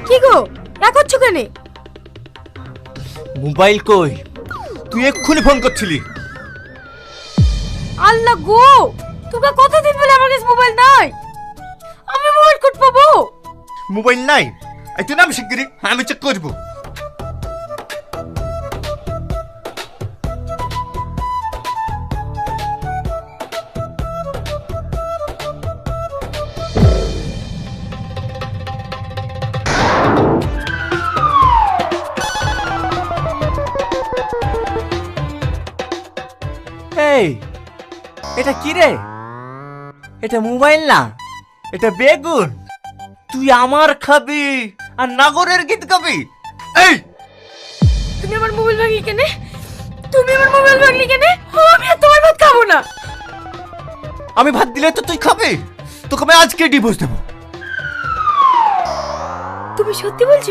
কি গো রাখছ কেন? মোবাইল কই? তুই এক্ষুনি ফোন করছিলি। আল্লাহ গো, তোকে কতদিন বলে আমার কাছে মোবাইল নাই, আমি মোবাইল কোট পাবো? মোবাইল নাই? এই তুই নাম শিগগিরি, আমি চেক করবো। এই, এটা কি রে? এটা মোবাইল না, এটা বেগুন। তুই আমার খাবি আর নাগরের গীত গাবি? এই, তুমি আমার মোবাইল ভাঙি কেনে? তুমি আমার মোবাইল ভাঙলি কেনে? আমি আর তোমার ভাত খাবো না। আমি ভাত দিলে তো তুই খাবি? তোকে আমি আজকে ডিভোর্স দেবো। তুমি সত্যি বলছো?